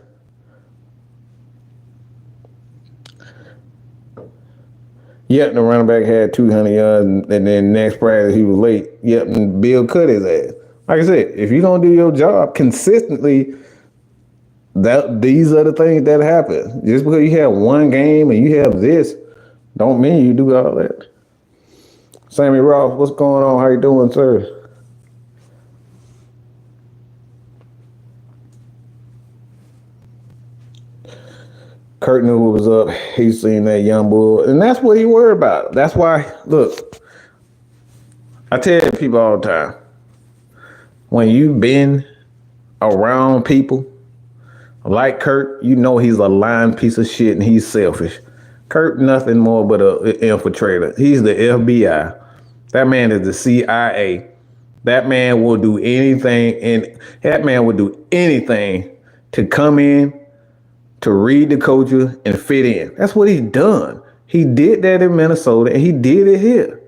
Yep, the running back had 200 yards, and then next practice he was late. Yep, and Bill cut his ass. Like I said, if you don't do your job consistently, these are the things that happen. Just because you have one game and you have this, don't mean you do all that. Sammy Ross, what's going on? How you doing, sir? Kurt knew what was up. He's seen that young bull, and that's what he worried about. That's why, look, I tell people all the time, when you've been around people like Kurt, you know he's a lying piece of shit and he's selfish. Kurt, nothing more but an infiltrator. He's the FBI. That man is the CIA. That man will do anything, and that man will do anything to come in, to read the culture and fit in. That's what he's done. He did that in Minnesota and he did it here.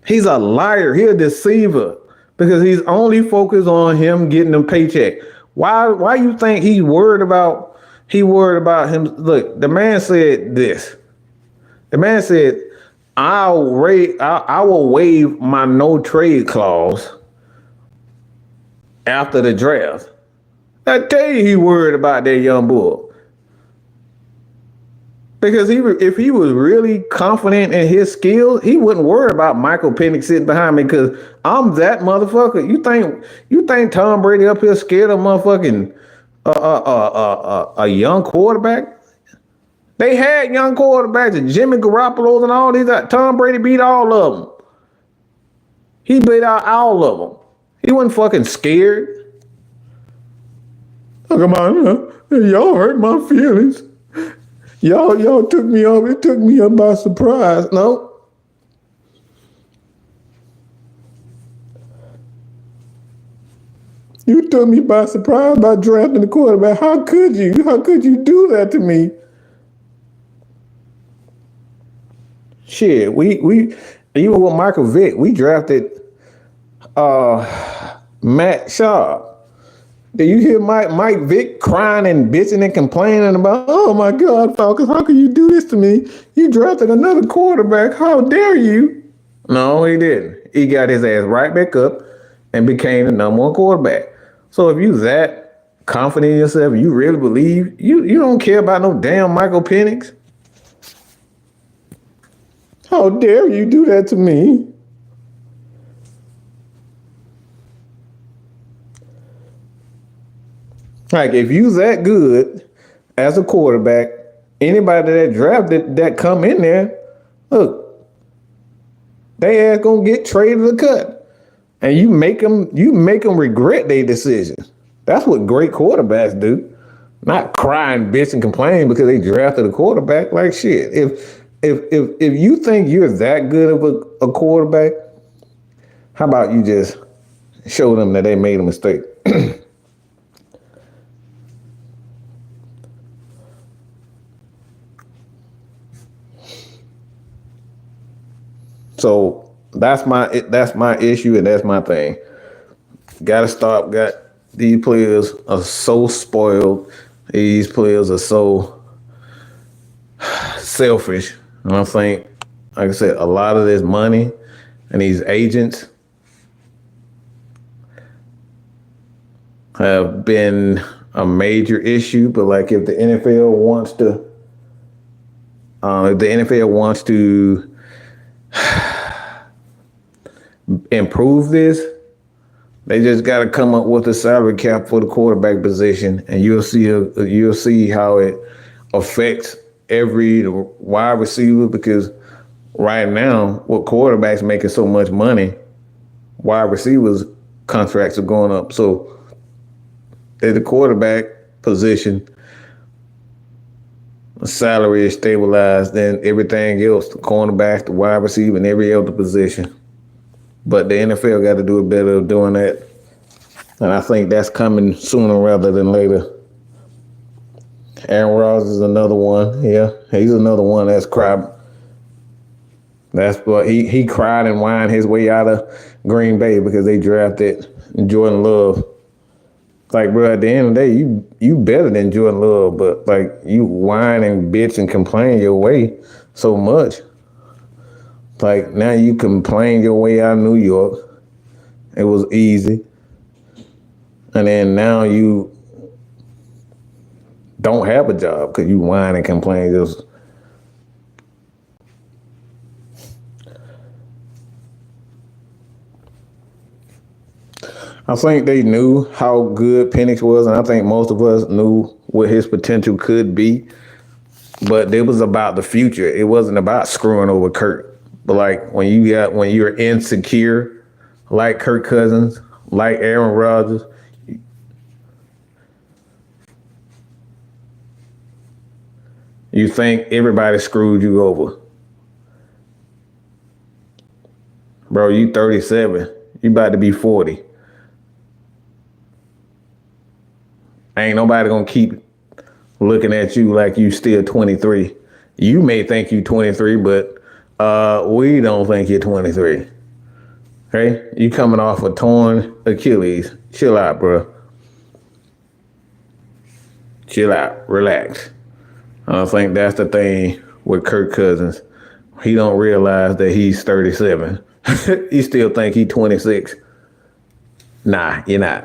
He's a liar. He's a deceiver because he's only focused on him getting a paycheck. Why you think he's worried about him? Look, the man said this. The man said, I will waive my no trade clause after the draft. I tell you, he worried about that young bull. Because if he was really confident in his skills, he wouldn't worry about Michael Penix sitting behind me. Because I'm that motherfucker. You think Tom Brady up here scared of motherfucking a young quarterback? They had young quarterbacks, Jimmy Garoppolo and all these. Tom Brady beat all of them. He beat out all of them. He wasn't fucking scared. Come on, y'all hurt my feelings. Y'all took me off. It took me up by surprise. No. You took me by surprise by drafting the quarterback. How could you? How could you do that to me? Shit, we even with Michael Vick, we drafted Matt Schaub. Did you hear Mike Vick crying and bitching and complaining about, oh my God, Falcons, how can you do this to me? You drafted another quarterback. How dare you? No, he didn't. He got his ass right back up and became the number one quarterback. So if you that confident in yourself, you really believe, you don't care about no damn Michael Penix. How dare you do that to me? Like, if you that good as a quarterback, anybody that drafted that come in there, look, they ass gonna get traded or cut, and you make them regret their decision. That's what great quarterbacks do, not cry and bitch and complain because they drafted a quarterback. Like shit, if you think you're that good of a quarterback, how about you just show them that they made a mistake? So that's my issue and that's my thing. Gotta stop. These players are so spoiled. These players are so selfish. And I think, like I said, a lot of this money and these agents have been a major issue. But like, if the NFL wants to improve this, they just got to come up with a salary cap for the quarterback position, and you'll see how it affects every wide receiver. Because right now, with quarterbacks making so much money, wide receivers contracts are going up. So at the quarterback position, the salary is stabilized, then everything else, the cornerback, the wide receiver, and every other position. But the NFL got to do a better of doing that. And I think that's coming sooner rather than later. Aaron Rodgers is another one. Yeah, he's another one that's cried. That's what he cried and whined his way out of Green Bay because they drafted Jordan Love. Like, bro, at the end of the day, you better than Jordan Love, but like, you whine and bitch and complain your way so much. Like, now you complain your way out of New York. It was easy. And then now you don't have a job because you whine and complain. I think they knew how good Penix was, and I think most of us knew what his potential could be. But it was about the future. It wasn't about screwing over Kirk. But like, when you're insecure, like Kirk Cousins, like Aaron Rodgers, you think everybody screwed you over. Bro, you 37. You about to be 40. Ain't nobody gonna keep looking at you like you still 23. You may think you 23, but we don't think you're 23. Okay? You coming off a torn Achilles. Chill out, bro. Chill out. Relax. I think that's the thing with Kirk Cousins. He don't realize that he's 37. He still think he's 26. Nah, you're not.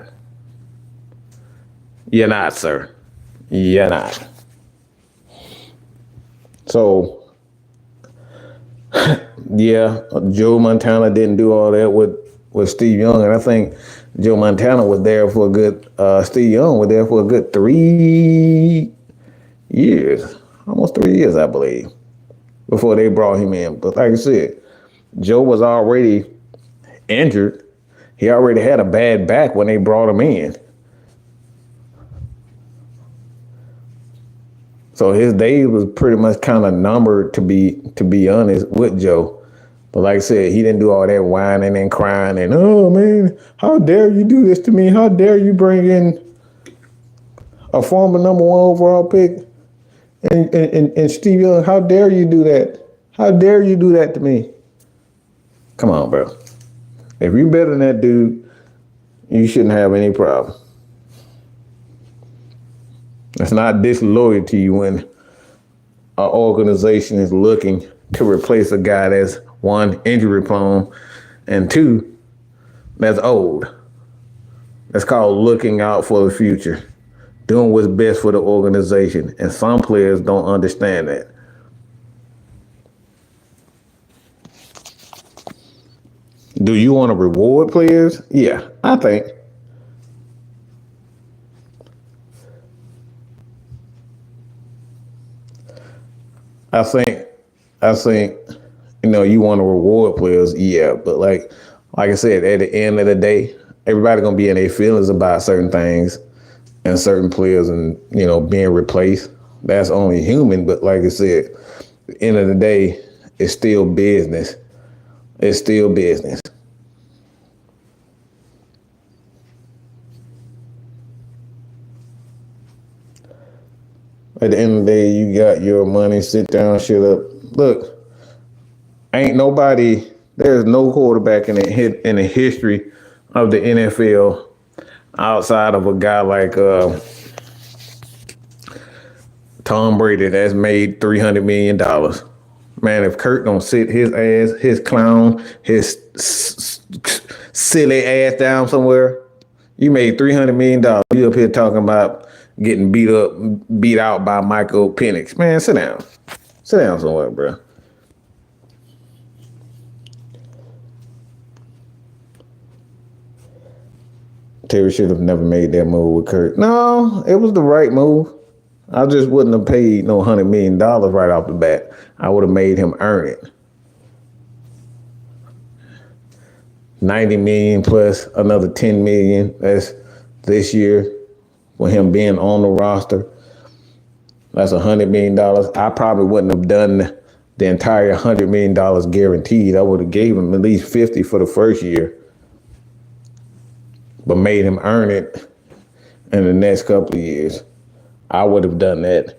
You're not, sir. You're not. So, yeah, Joe Montana didn't do all that with Steve Young, and I think Joe Montana was there for a good. Steve Young was there for a good 3 years, almost 3 years, I believe, before they brought him in. But like I said, Joe was already injured. He already had a bad back when they brought him in. So his days was pretty much kind of numbered, to be honest, with Joe. But like I said, he didn't do all that whining and crying and, oh man, how dare you do this to me? How dare you bring in a former number 1 overall pick and Steve Young? How dare you do that? How dare you do that to me? Come on, bro. If you're better than that dude, you shouldn't have any problem. It's not disloyalty when an organization is looking to replace a guy that's 1, injury prone, and 2, that's old. That's called looking out for the future, doing what's best for the organization. And some players don't understand that. Do you want to reward players? Yeah, I think. I think, you want to reward players, yeah, but like I said, at the end of the day, everybody gonna be in their feelings about certain things and certain players, and being replaced. That's only human, but like I said, at the end of the day, it's still business. It's still business. At the end of the day, you got your money, sit down, shut up. Look, there's no quarterback in the history of the NFL outside of a guy like Tom Brady that's made $300 million. Man, if Kurt don't sit his ass, his clown, his silly ass down somewhere, you made $300 million. You up here talking about getting beat out by Michael Penix. Man, sit down. Sit down somewhere, bro. Terry should have never made that move with Kurt. No, it was the right move. I just wouldn't have paid no $100 million right off the bat. I would have made him earn it. 90 million plus another 10 million. That's this year with him being on the roster. That's $100 million. I probably wouldn't have done the entire $100 million guaranteed. I would have gave him at least 50 for the first year, but made him earn it in the next couple of years. I would have done that,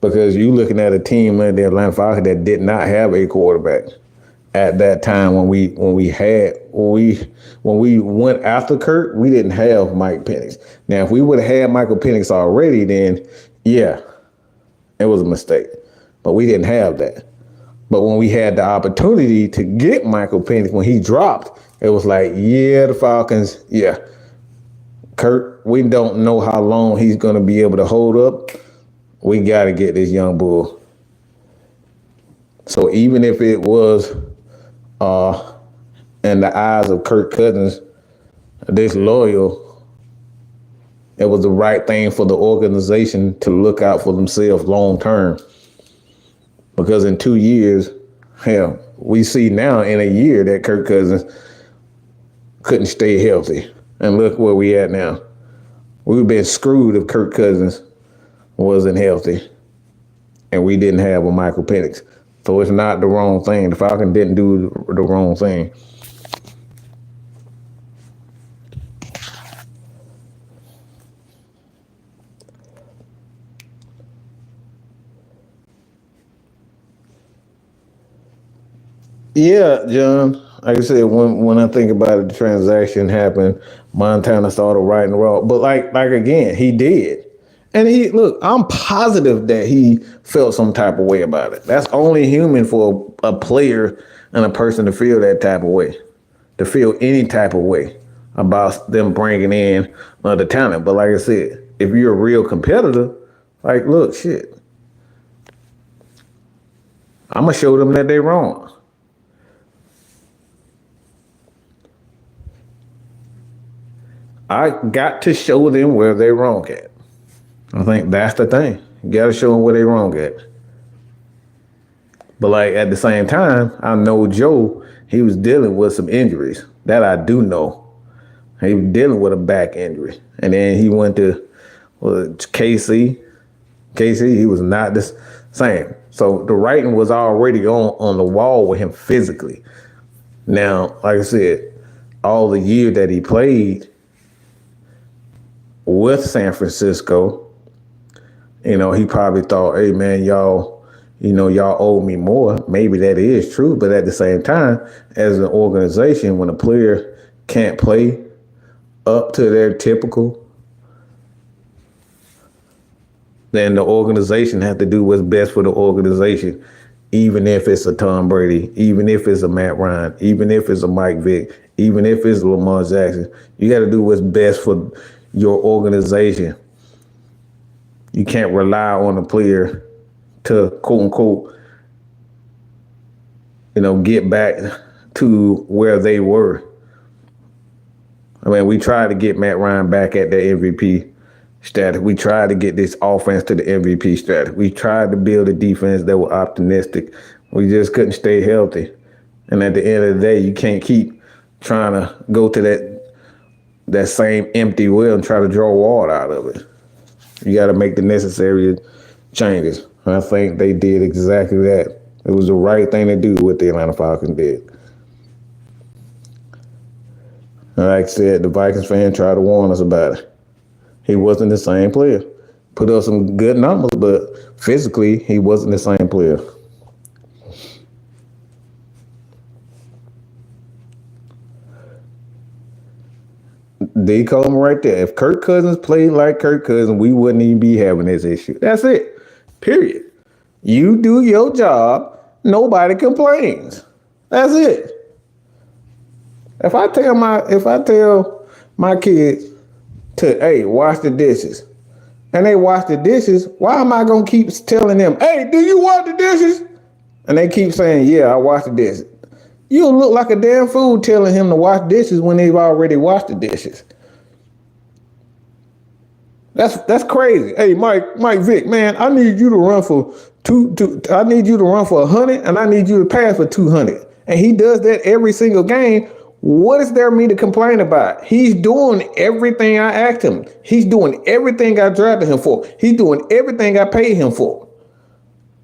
because you looking at a team like the Atlanta Falcons that did not have a quarterback at that time. When we went after Kurt, we didn't have Mike Penix. Now, if we would have had Michael Penix already, then yeah, it was a mistake. But we didn't have that. But when we had the opportunity to get Michael Penix, when he dropped, it was like, yeah, the Falcons, yeah. Kurt, we don't know how long he's going to be able to hold up. We got to get this young bull. So even if it was in the eyes of Kirk Cousins disloyal, it was the right thing for the organization to look out for themselves long term. Because in 2 years, hell, we see now in a year that Kirk Cousins couldn't stay healthy. And look where we at now. We've been screwed if Kirk Cousins wasn't healthy and we didn't have a Michael Penix. So it's not the wrong thing. The Falcons didn't do the wrong thing. Yeah, John. Like I said, when I think about it, the transaction happened. Montana started right and wrong, but like again, he did, And I'm positive that he felt some type of way about it. That's only human for a player and a person to feel that type of way, to feel any type of way about them bringing in the talent. But like I said, if you're a real competitor, like, look, shit, I'm going to show them that they're wrong. I got to show them where they're wrong at. I think that's the thing. You got to show them where they're wrong at. But like at the same time, I know Joe, he was dealing with some injuries. That I do know. He was dealing with a back injury. And then he went to KC. KC, he was not the same. So the writing was already on the wall with him physically. Now, like I said, all the year that he played with San Francisco, he probably thought, hey, man, y'all owe me more. Maybe that is true. But at the same time, as an organization, when a player can't play up to their typical, then the organization has to do what's best for the organization, even if it's a Tom Brady, even if it's a Matt Ryan, even if it's a Mike Vick, even if it's Lamar Jackson. You got to do what's best for your organization. You can't rely on a player to, quote unquote, get back to where they were. I mean, we tried to get Matt Ryan back at the MVP status. We tried to get this offense to the MVP status. We tried to build a defense that was optimistic. We just couldn't stay healthy. And at the end of the day, you can't keep trying to go to that same empty well and try to draw water out of it. You got to make the necessary changes. I think they did exactly that. It was the right thing to do what the Atlanta Falcons did. And like I said, the Vikings fan tried to warn us about it. He wasn't the same player. Put up some good numbers, but physically, he wasn't the same player. They call him right there. If Kirk Cousins played like Kirk Cousins, we wouldn't even be having this issue. That's it. Period. You do your job, nobody complains. That's it. If I tell my kids to, hey, wash the dishes, and they wash the dishes, why am I gonna keep telling them, hey, do you wash the dishes? And they keep saying, yeah, I wash the dishes. You look like a damn fool telling him to wash dishes when they've already washed the dishes. That's crazy. Hey, Mike Vick, man, I need you to run for I need you to run for 100, and I need you to pass for 200. And he does that every single game. What is there me to complain about? He's doing everything I asked him. He's doing everything I drafted him for. He's doing everything I paid him for.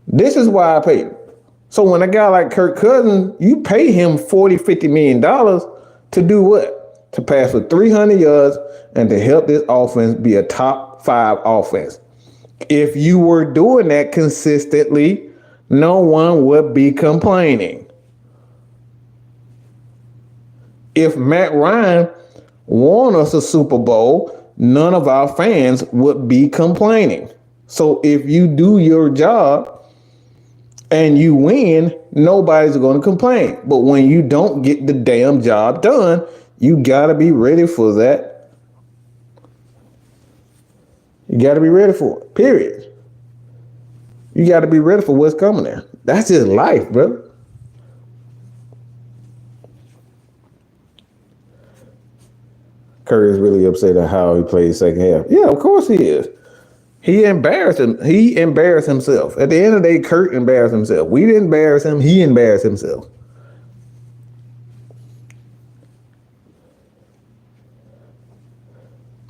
This is why I paid him. So when a guy like Kirk Cousins, you pay him $40-50 million to do what? To pass for 300 yards and to help this offense be a top 5 offense. If you were doing that consistently, no one would be complaining. If Matt Ryan won us a Super Bowl, none of our fans would be complaining. So if you do your job and you win, nobody's going to complain. But when you don't get the damn job done, you got to be ready for that. You got to be ready for it, period. You got to be ready for what's coming there. That's just life, brother. Curry is really upset at how he played second half. Yeah, of course he is. He embarrassed him. He embarrassed himself. At the end of the day, Kurt embarrassed himself. We didn't embarrass him. He embarrassed himself.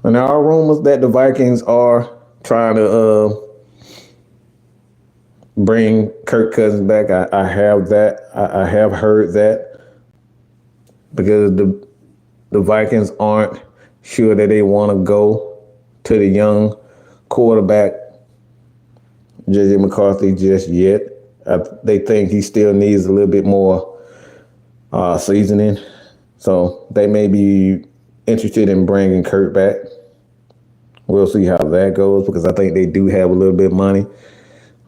And there are rumors that the Vikings are trying to bring Kirk Cousins back. I have that. I have heard that because the Vikings aren't sure that they want to go to the young quarterback, J.J. McCarthy, just yet. They think he still needs a little bit more seasoning. So they may be interested in bringing Kurt back. We'll see how that goes because I think they do have a little bit of money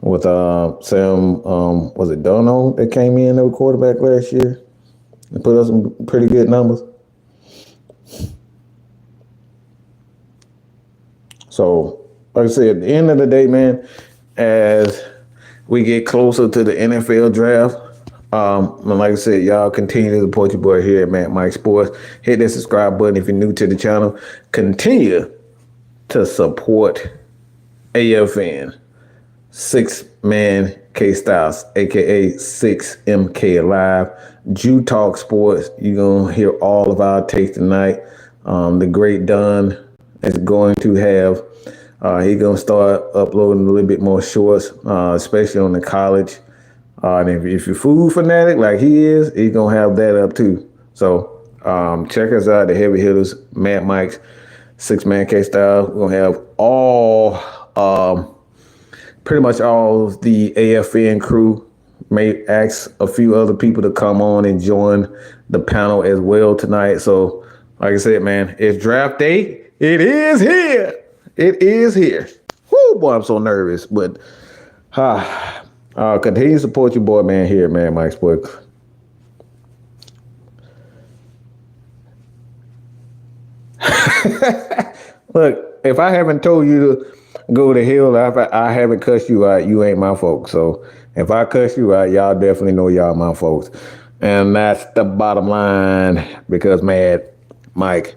with Sam. Was it Dono that came in the quarterback last year and put up some pretty good numbers? So, like I said, at the end of the day, man, as we get closer to the NFL draft, and like I said, y'all continue to support your boy here at Matt Mike Sports. Hit that subscribe button if you're new to the channel. Continue to support AFN, 6-Man K Styles, aka 6MK Live. Jew Talk Sports. You're going to hear all of our takes tonight. The great Don is going to have, he's going to start uploading a little bit more shorts, especially on the college. And if you're food fanatic like he is, he's going to have that up too. So check us out, the Heavy Hitters, Matt Mike's 6-Man K Style. We're going to have all, pretty much all the AFN crew. May ask a few other people to come on and join the panel as well tonight. So like I said, man, it's draft day. It is here. It is here. Whoo, boy, I'm so nervous. But continue to support your boy, man, here, man, Mike Sports. Look, if I haven't told you to go to hell, I haven't cussed you out, you ain't my folks. So if I cuss you out, y'all definitely know y'all my folks. And that's the bottom line because, man, Mike